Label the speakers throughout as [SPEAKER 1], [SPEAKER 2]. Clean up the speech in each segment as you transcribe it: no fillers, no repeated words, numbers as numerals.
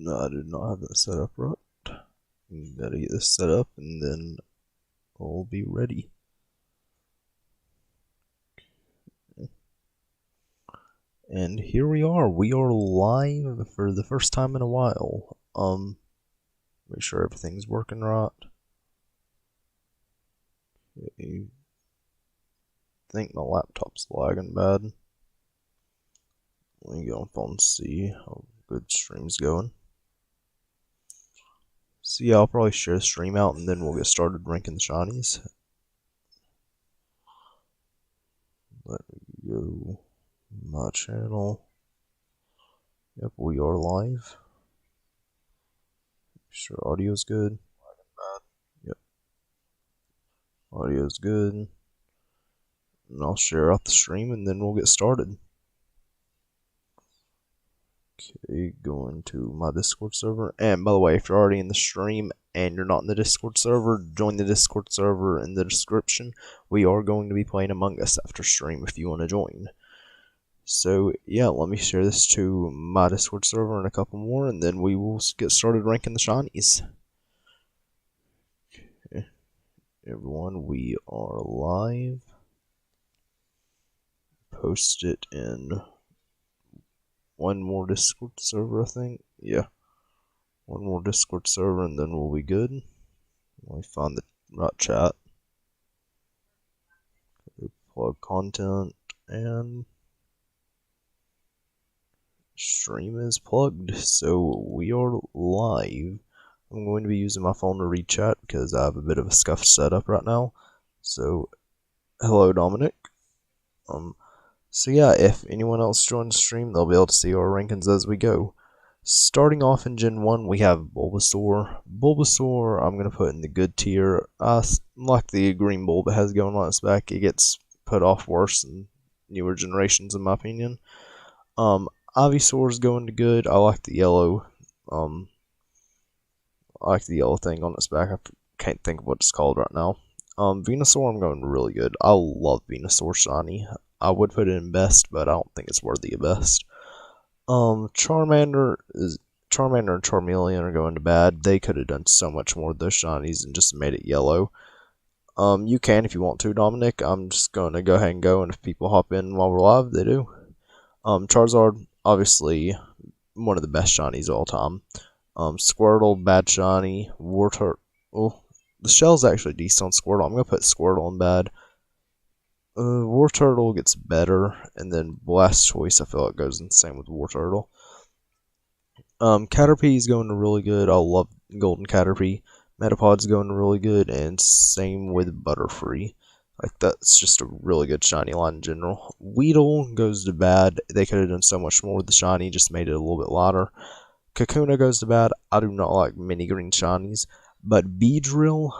[SPEAKER 1] No, I did not have that set up right. Gotta get this set up and then we'll be ready. And here we are. We are live for the first time in a while. Make sure everything's working right. Okay. I think my laptop's lagging bad. Let me go up and see how good stream's going. So yeah, I'll probably share the stream out and then we'll get started ranking the shinies. Let me go my channel. Yep, we are live. Make sure audio's good. Yep. Audio's good. And I'll share out the stream and then we'll get started. Okay, going to my Discord server. And by the way, if you're already in the stream and you're not in the Discord server, join the Discord server in the description. We are going to be playing Among Us after stream if you want to join. So yeah, let me share this to my Discord server and a couple more, and then we will get started ranking the shinies. Okay. Everyone, we are live. Post it in one more Discord server, I think. Yeah. One more Discord server and then we'll be good. Let me find the right chat. Plug content and stream is plugged. So we are live. I'm going to be using my phone to read chat because I have a bit of a scuffed setup right now. So hello Dominic. So yeah, if anyone else joins the stream, they'll be able to see our rankings as we go. Starting off in Gen 1, we have Bulbasaur. Bulbasaur, I'm going to put in the good tier. Like the green bulb it has going on its back, it gets put off worse in newer generations, in my opinion. Ivysaur's going to good. I like the yellow. I like the yellow thing on its back. I can't think of what it's called right now. Venusaur, I'm going really good. I love Venusaur shiny. I would put it in best, but I don't think it's worthy of best. Charmander and Charmeleon are going to bad. They could have done so much more with those shinies and just made it yellow. You can if you want to, Dominic. I'm just going to go ahead and go, and if people hop in while we're live, they do. Charizard, obviously one of the best shinies of all time. Squirtle, bad shiny. Wartortle, well, the shell's actually decent on Squirtle. I'm going to put Squirtle in bad. Wartortle gets better, and then Blastoise, I feel like goes in the same with Wartortle. Caterpie is going to really good. I love Golden Caterpie. Metapod's going to really good, and same with Butterfree. Like, that's just a really good shiny line in general. Weedle goes to bad. They could have done so much more with the shiny, just made it a little bit lighter. Kakuna goes to bad. I do not like mini green shinies, but Beedrill,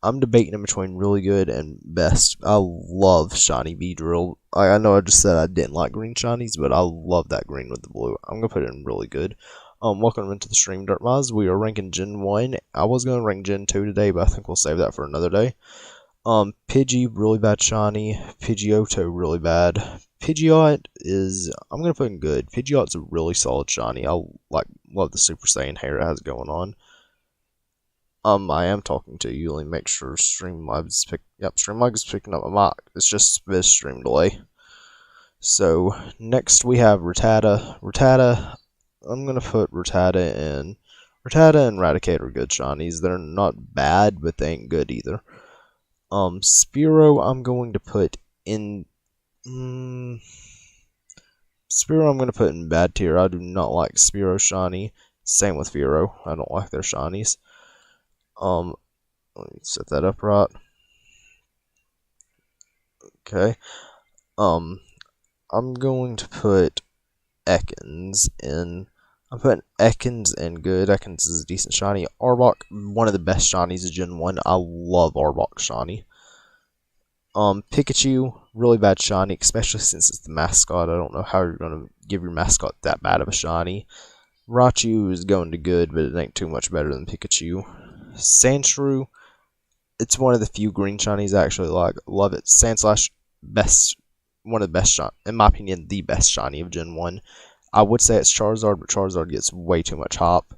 [SPEAKER 1] I'm debating in between really good and best. I love shiny Beedrill. I know I just said I didn't like green shinies, but I love that green with the blue. I'm going to put it in really good. Welcome into the stream, Dirtmize. We are ranking Gen 1. I was going to rank Gen 2 today, but I think we'll save that for another day. Pidgey, really bad shiny. Pidgeotto, really bad. Pidgeot is, I'm going to put in good. Pidgeot's a really solid shiny. I love the Super Saiyan hair it has going on. I am talking to you. Let me make sure Streamlabs Streamlabs is picking up my mic. It's just this stream delay. So next we have Rattata. Rattata, I'm gonna put Rattata in. Rattata and Raticate are good shinies. They're not bad, but they ain't good either. Spearow, I'm going to put in. Spearow, I'm gonna put in bad tier. I do not like Spearow shiny. Same with Fearow. I don't like their shinies. Let me set that up right. Okay. I'm going to put Ekans in. I'm putting Ekans in good. Ekans is a decent shiny. Arbok, one of the best shinies of Gen 1. I love Arbok shiny. Pikachu, really bad shiny, especially since it's the mascot. I don't know how you're going to give your mascot that bad of a shiny. Raichu is going to good, but it ain't too much better than Pikachu. Sandshrew, it's one of the few green shinies I actually like. Love it. Sandslash, one of the best shiny, in my opinion, the best shiny of Gen 1. I would say it's Charizard, but Charizard gets way too much hop.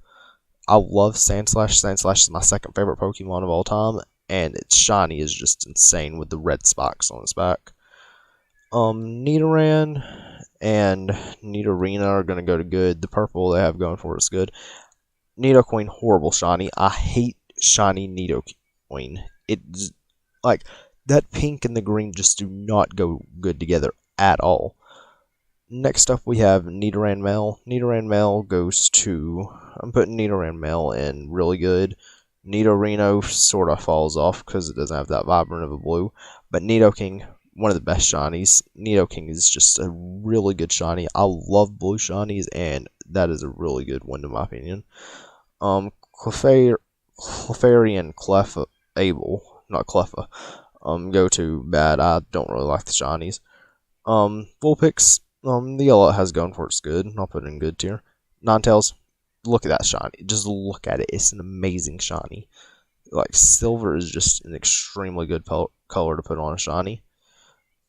[SPEAKER 1] I love Sandslash. Sandslash is my second favorite Pokemon of all time, and its shiny is just insane with the red spikes on its back. Nidoran and Nidorina are going to go to good. The purple they have going for it is good. Nidoqueen, horrible shiny. I hate shiny Nidoqueen. It's like that pink and the green just do not go good together at all. Next up we have Nidoran Male. Nidoran Male goes to... I'm putting Nidoran Male in really good. Nidorino sort of falls off because it doesn't have that vibrant of a blue. But Nidoking, one of the best shinies. Nidoking is just a really good shiny. I love blue shinies, and that is a really good one in my opinion. Clefairy and Clefable, not Cleffa, go to bad. I don't really like the shinies. Vulpix, the yellow it has going for it's good. I'll put it in good tier. Ninetales, look at that shiny. Just look at it. It's an amazing shiny. Like, silver is just an extremely good color to put on a shiny.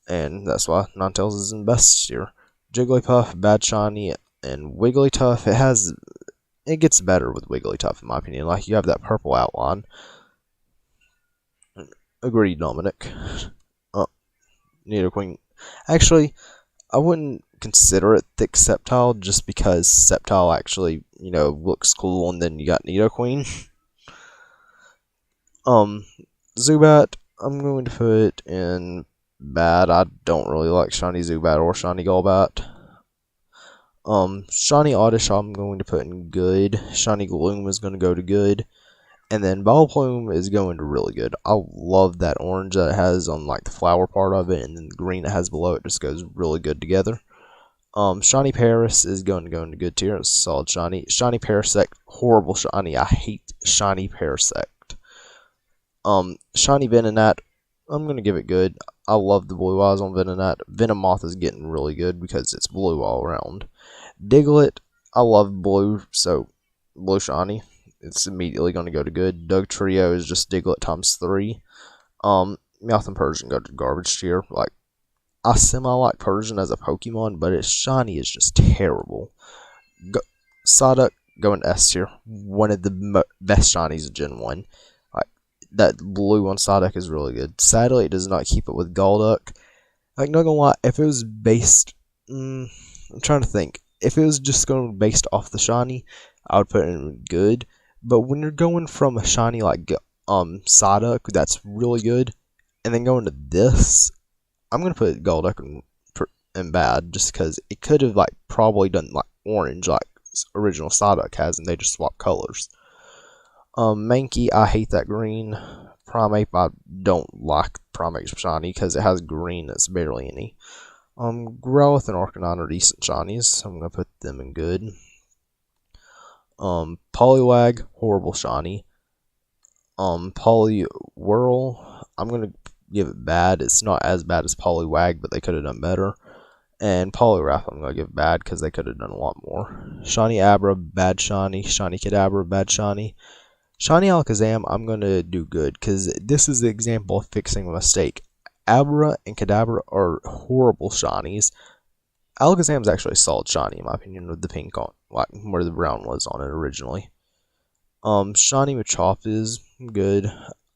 [SPEAKER 1] And that's why Ninetales is in best tier. Jigglypuff, bad shiny, and Wigglytuff, it gets better with Wigglytuff in my opinion. Like, you have that purple outline. Agreed, Dominic. Nidoqueen. Actually, I wouldn't consider it thick Sceptile just because Sceptile actually, looks cool, and then you got Nidoqueen. Zubat, I'm going to put in bad. I don't really like shiny Zubat or shiny Golbat. Shiny Oddish I'm going to put in good. Shiny Gloom is going to go to good. And then Vileplume is going to really good. I love that orange that it has on like the flower part of it, and then the green it has below it just goes really good together. Shiny Paris is going to go into good tier. It's a solid shiny. Shiny Parasect, horrible shiny. I hate shiny Parasect. Shiny Venonat, I'm going to give it good. I love the blue eyes on Venonat. Venomoth is getting really good because it's blue all around. Diglett, I love blue, so blue shiny. It's immediately going to go to good. Dugtrio is just Diglett times 3. Meowth and Persian go to garbage tier. Like, I semi-like Persian as a Pokemon, but its shiny is just terrible. Psyduck going to S tier. One of the best shinies of Gen 1. Like, that blue on Psyduck is really good. Sadly, it does not keep it with Golduck. Like, not gonna lie, if it was based... I'm trying to think. If it was just going based off the shiny, I would put it in good. But when you're going from a shiny like Psyduck, that's really good, and then going to this, I'm gonna put Golduck in bad, just because it could have like probably done like orange like original Psyduck has, and they just swap colors. Mankey, I hate that green. Primeape, I don't like Primeape's shiny because it has green that's barely any. Growlithe and Arcanine are decent shinies, so I'm gonna put them in good. Poliwag, horrible shiny. Poliwhirl, I'm gonna give it bad. It's not as bad as Poliwag, but they could have done better. And Poliwrath, I'm gonna give bad because they could have done a lot more. Shiny Abra, bad shiny. Shiny Kadabra, bad shiny. Shiny Alakazam, I'm gonna do good because this is the example of fixing a mistake. Abra and Kadabra are horrible shinies. Alakazam's actually a solid shiny in my opinion with the pink on, like where the brown was on it originally. Shiny Machop is good.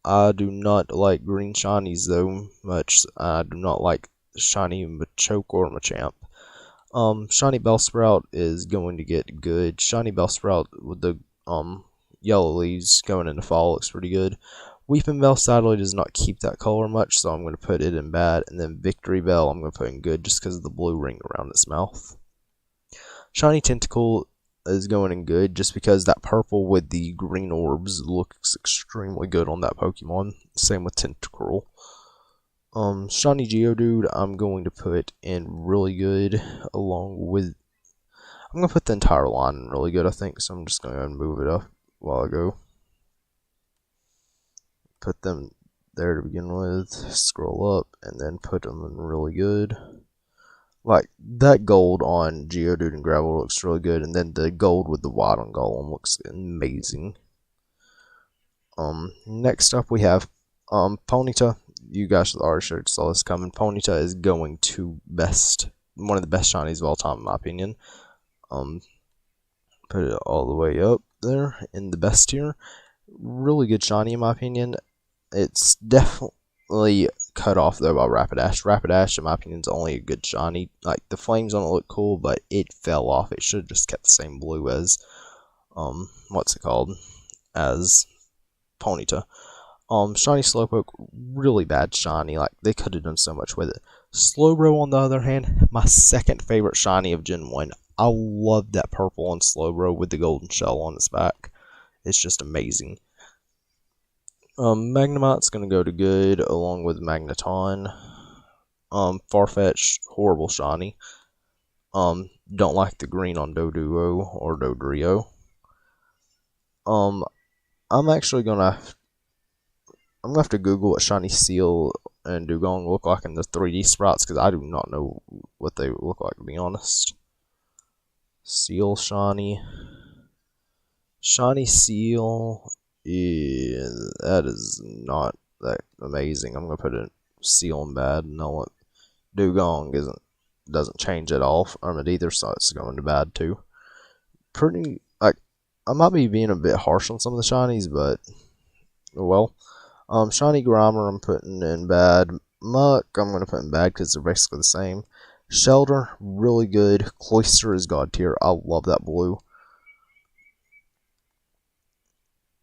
[SPEAKER 1] I do not like green shinies though much. I do not like shiny Machoke or Machamp. Shiny Bellsprout is going to get good. Shiny Bellsprout with the yellow leaves going into fall looks pretty good. Weepinbell sadly does not keep that color much, so I'm going to put it in bad. And then Victory Bell I'm going to put in good just because of the blue ring around its mouth. Shiny Tentacle is going in good just because that purple with the green orbs looks extremely good on that Pokemon. Same with Tentacruel. Shiny Geodude I'm going to put in really good along with... I'm going to put the entire line in really good, I think, so I'm just going to move it up while I go. Put them there to begin with, scroll up, and then put them in really good. Like, that gold on Geodude and Gravel looks really good, and then the gold with the white on Golem looks amazing. Next up we have Ponyta. You guys already saw this coming. Ponyta is going to one of the best shinies of all time in my opinion. Put it all the way up there in the best tier. Really good shiny in my opinion. It's definitely cut off though by Rapidash. Rapidash in my opinion is only a good shiny. Like the flames on it look cool, but it fell off. It should have just kept the same blue as what's it called? As Ponyta. Shiny Slowpoke, really bad shiny. Like they could have done so much with it. Slowbro on the other hand, my second favorite shiny of Gen 1. I love that purple on Slowbro with the golden shell on its back. It's just amazing. Magnemite's gonna go to good along with Magneton. Farfetch, horrible shiny. Don't like the green on Doduo or Dodrio. I'm actually gonna have to Google what shiny Seal and Dugong look like in the 3D sprites because I do not know what they look like, to be honest. Seal shiny. Shiny Seal. Yeah, that is not that amazing. I'm gonna put it Seal in bad. No, Dugong doesn't change at all from it either, so it's going to bad too. Pretty like I might be being a bit harsh on some of the shinies, but well. Shiny Grimer I'm putting in bad. Muck I'm gonna put in bad because they're basically the same. Shelter really good. Cloyster is god tier. I love that blue.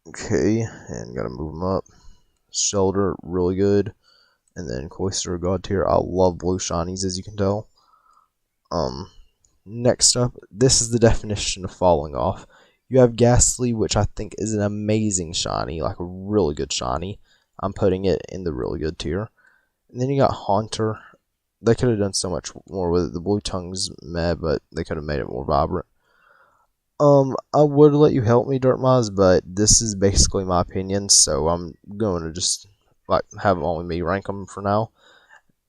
[SPEAKER 1] Okay, and gotta move them up. Shelter, really good. And then Cloyster, god tier. I love blue shinies, as you can tell. Next up, this is the definition of falling off. You have Ghastly, which I think is an amazing shiny, like a really good shiny. I'm putting it in the really good tier. And then you got Haunter. They could have done so much more with it. The blue tongue's meh, but they could have made it more vibrant. I would let you help me, Dirtmoz, but this is basically my opinion, so I'm going to just like have only me rank them for now.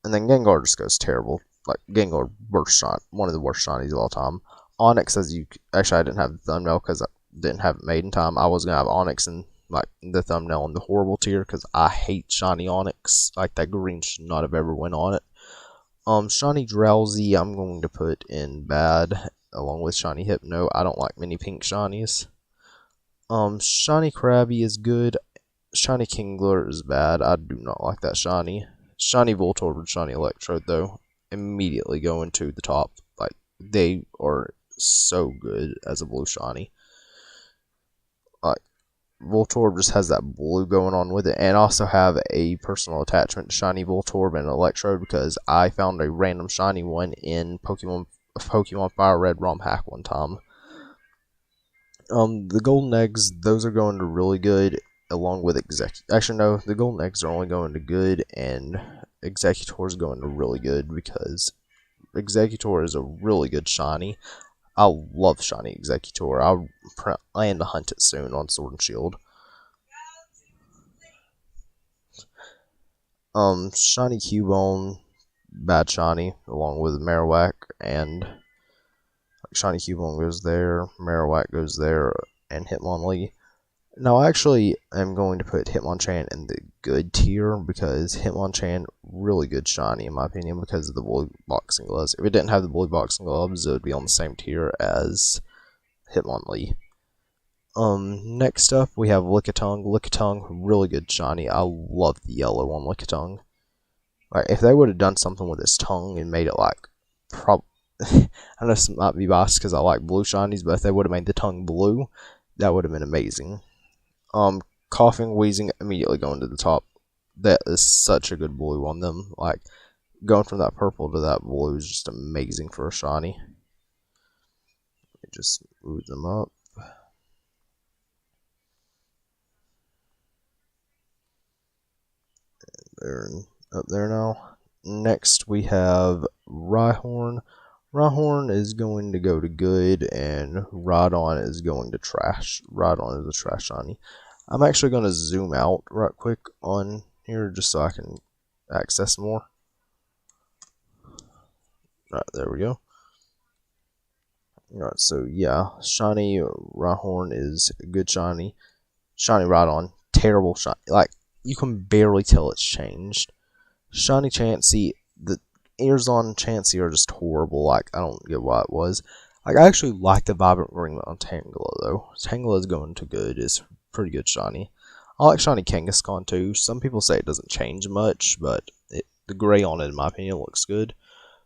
[SPEAKER 1] And then Gengar just goes terrible. Like Gengar worst shot, one of the worst shinies of all time. Onix, as you actually I didn't have the thumbnail because I didn't have it made in time. I was gonna have Onix in like the thumbnail in the horrible tier because I hate shiny Onix. Like that green should not have ever went on it. Shiny Drowsy I'm going to put in bad along with shiny Hypno. I don't like many pink shinies. Shiny Krabby is good. Shiny Kingler is bad. I do not like that shiny. Shiny Voltorb and shiny Electrode though immediately go into the top. Like they are so good as a blue shiny. Like Voltorb just has that blue going on with it, and also have a personal attachment to shiny Voltorb and Electrode because I found a random shiny one in Pokemon Fire Red ROM hack one time. The golden eggs, those are going to really good along with actually no, the golden eggs are only going to good and Executor is going to really good because Executor is a really good shiny. I love shiny Executor. I plan to hunt it soon on Sword and Shield. Shiny Cubone, bad shiny, along with Marowak, and shiny Cubone goes there, Marowak goes there, and Hitmonlee. Now, I actually am going to put Hitmonchan in the good tier because Hitmonchan, really good shiny in my opinion because of the blue boxing gloves. If it didn't have the blue boxing gloves, it would be on the same tier as Hitmonlee. Next up we have Lickitung. Lickitung, really good shiny. I love the yellow on Lickitung. Like if they would have done something with its tongue and made it like I know this might be biased because I like blue shinies, but if they would have made the tongue blue, that would have been amazing. Coughing, Wheezing, immediately going to the top. That is such a good blue on them. Like, going from that purple to that blue is just amazing for a shiny. Just move them up. They're up there now. Next, we have Rhyhorn. Rhyhorn is going to go to good, and Rhydon is going to trash. Rhydon is a trash shiny. I'm actually going to zoom out right quick on here just so I can access more. Right, there we go. Alright, so yeah, shiny Rhyhorn is a good shiny. Shiny Rhydon, terrible shiny. Like, you can barely tell it's changed. Shiny Chansey, the ears on Chansey are just horrible. Like, I don't get why it was. Like, I actually like the Vibrant Green on Tangela, though. Tangela is going to good. It's pretty good shiny. I like shiny Kangaskhan, too. Some people say it doesn't change much, but the gray on it, in my opinion, looks good.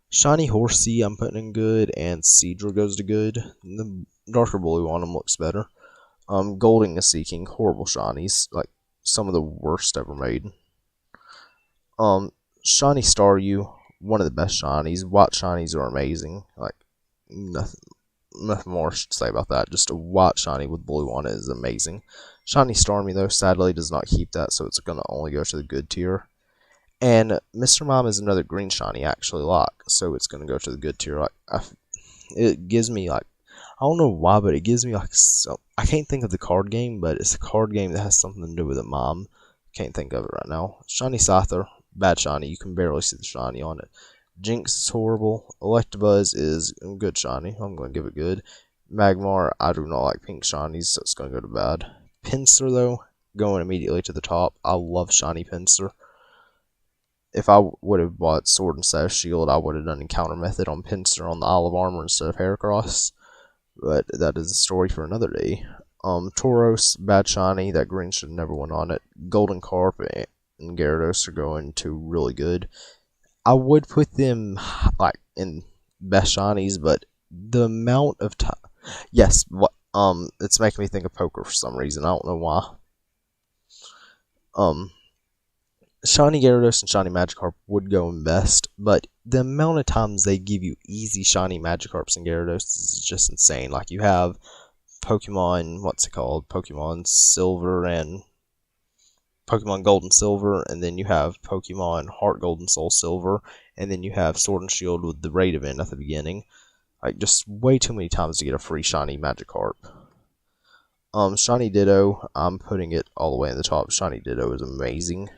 [SPEAKER 1] Shiny Horsey, I'm putting in good, and Seadra goes to good. The darker blue on them looks better. Golding is Seeking, horrible shinies, like some of the worst ever made. Shiny Staryu, one of the best shinies. White shinies are amazing. Like, nothing more I should say about that. Just a white shiny with blue on it is amazing. Shiny Starmie, though, sadly does not keep that, so it's going to only go to the good tier. And Mr. Mime is another green shiny I actually like, so it's going to go to the good tier. Like, it gives me, like, I don't know why, but it gives me, like, I can't think of the card game, but it's a card game that has something to do with a mom. Can't think of it right now. Shiny Scyther, bad shiny. You can barely see the shiny on it. Jinx is horrible. Electabuzz is a good shiny. I'm going to give it good. Magmar, I do not like pink shinies, so it's going to go to bad. Pinsir, though, going immediately to the top. I love shiny Pinsir. If I would have bought Sword and Staff Shield, I would have done Encounter Method on Pinsir on the Isle of Armor instead of Heracross. But that is a story for another day. Tauros, bad shiny. That green should never went on it. Golden Carp and Gyarados are going to really good. I would put them like in best shinies, but the amount of time, yes, it's making me think of poker for some reason. I don't know why. Shiny Gyarados and Shiny Magikarp would go in best, but the amount of times they give you easy shiny Magikarps and Gyarados is just insane. Like, you have Pokemon, what's it called? Pokemon Silver and Pokemon Gold and Silver, and then you have Pokemon Heart Gold and Soul Silver, and then you have Sword and Shield with the raid event at the beginning. Like, just way too many times to get a free shiny Magikarp. Shiny Ditto, I'm putting it all the way in the top. Shiny Ditto is amazing.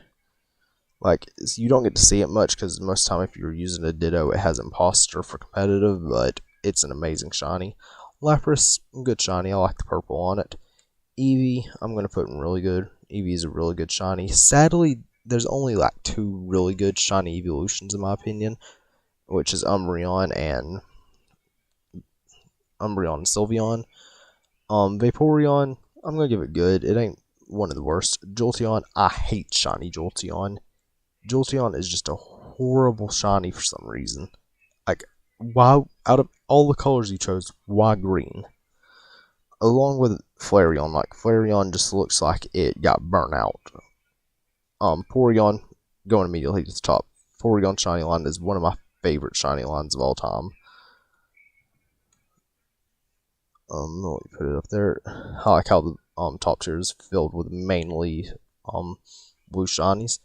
[SPEAKER 1] Like, you don't get to see it much because most of the time if you're using a Ditto, it has Imposter for competitive, but it's an amazing shiny. Lapras, good shiny. I like the purple on it. Eevee, I'm going to put in really good. Eevee is a really good shiny. Sadly, there's only like 2 really good shiny evolutions in my opinion, which is Umbreon and Sylveon. Vaporeon, I'm going to give it good. It ain't one of the worst. Jolteon, I hate shiny Jolteon. Jolteon is just a horrible shiny for some reason. Like, why, out of all the colors you chose, why green? Along with Flareon, like, Flareon just looks like it got burnt out. Porygon, going immediately to the top. Porygon shiny line is one of my favorite shiny lines of all time. Let me put it up there. I like how the top tier is filled with mainly blue shinies.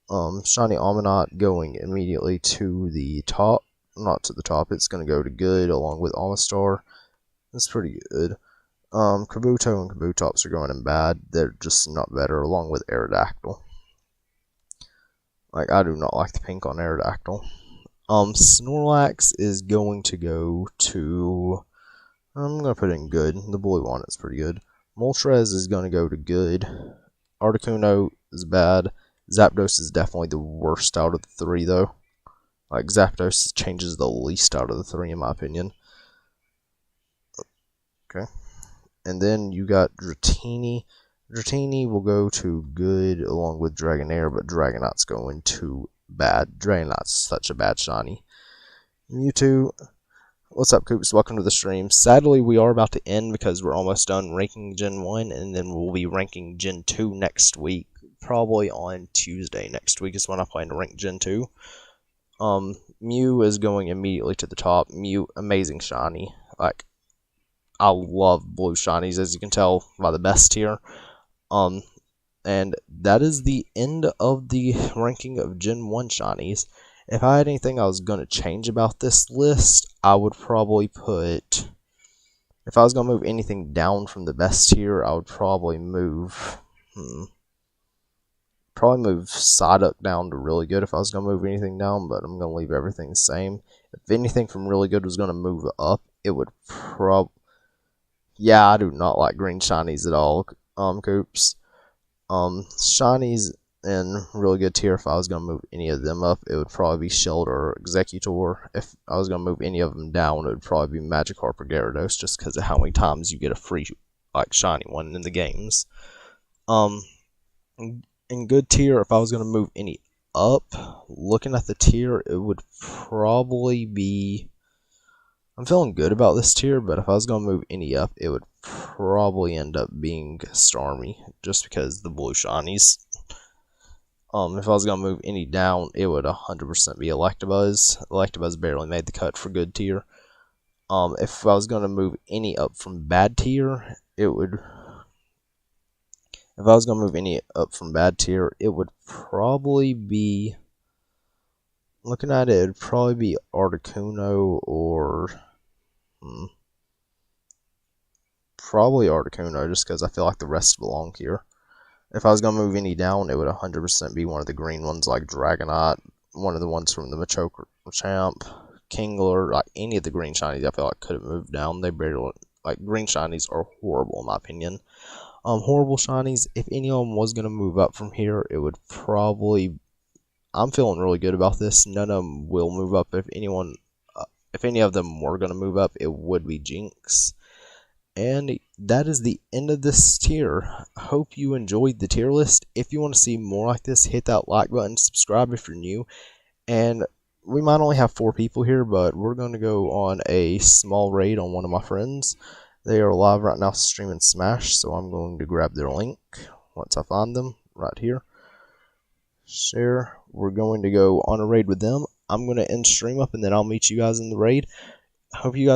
[SPEAKER 1] Shiny Aminat going immediately to the top. Not to the top, it's going to go to good along with Amistar. That's pretty good. Kabuto and Kabutops are going in bad. They're just not better, along with Aerodactyl. Like, I do not like the pink on Aerodactyl. Snorlax is going to go to... I'm going to put it in good. The blue on it's pretty good. Moltres is going to go to good. Articuno is bad. Zapdos is definitely the worst out of the 3, though. Like, Zapdos changes the least out of the 3, in my opinion. Okay. And then you got Dratini. Dratini will go to good along with Dragonair, but Dragonite's going to bad. Dragonite's such a bad shiny. Mewtwo. What's up, Coops? Welcome to the stream. Sadly, we are about to end because we're almost done ranking Gen 1, and then we'll be ranking Gen 2 next week. Probably on Tuesday next week is when I plan to rank Gen 2. Mew is going immediately to the top. Mew, amazing shiny. Like, I love blue shinies, as you can tell by the best tier. And that is the end of the ranking of Gen 1 shinies. If I had anything I was going to change about this list, I would probably put... If I was going to move anything down from the best tier, I would probably move... Probably move Psyduck down to really good if I was going to move anything down, but I'm going to leave everything the same. If anything from really good was going to move up, it would Yeah, I do not like green shinies at all, Coops. Shinies in really good tier. If I was going to move any of them up, it would probably be Shield or Executor. If I was going to move any of them down, it would probably be Magikarp or Gyarados, just because of how many times you get a free, like, shiny one in the games. In good tier, if I was going to move any up, looking at the tier, it would probably be... I'm feeling good about this tier, but if I was going to move any up, it would probably end up being Starmie, just because the blue shinies. If I was going to move any down, it would 100% be Electabuzz. Electabuzz barely made the cut for good tier. If I was going to move any up from bad tier, it would... If I was going to move any up from bad tier, it would probably be... Looking at it, it would probably be Articuno or... Probably Articuno, just because I feel like the rest belong here. If I was going to move any down, it would 100% be one of the green ones, like Dragonite, one of the ones from the Machoke Champ, Kingler, like any of the green shinies I feel like could have moved down. They barely... Like, green shinies are horrible, in my opinion. Horrible shinies, if any of them was going to move up from here, it would probably... I'm feeling really good about this. None of them will move up. If any of them were going to move up, it would be Jynx. And that is the end of this tier. Hope you enjoyed the tier list. If you want to see more like this, hit that like button, subscribe if you're new. And we might only have 4 people here, but we're going to go on a small raid on one of my friends. They are live right now streaming Smash, so I'm going to grab their link once I find them right here. Share. We're going to go on a raid with them. I'm going to end stream up, and then I'll meet you guys in the raid. Hope you guys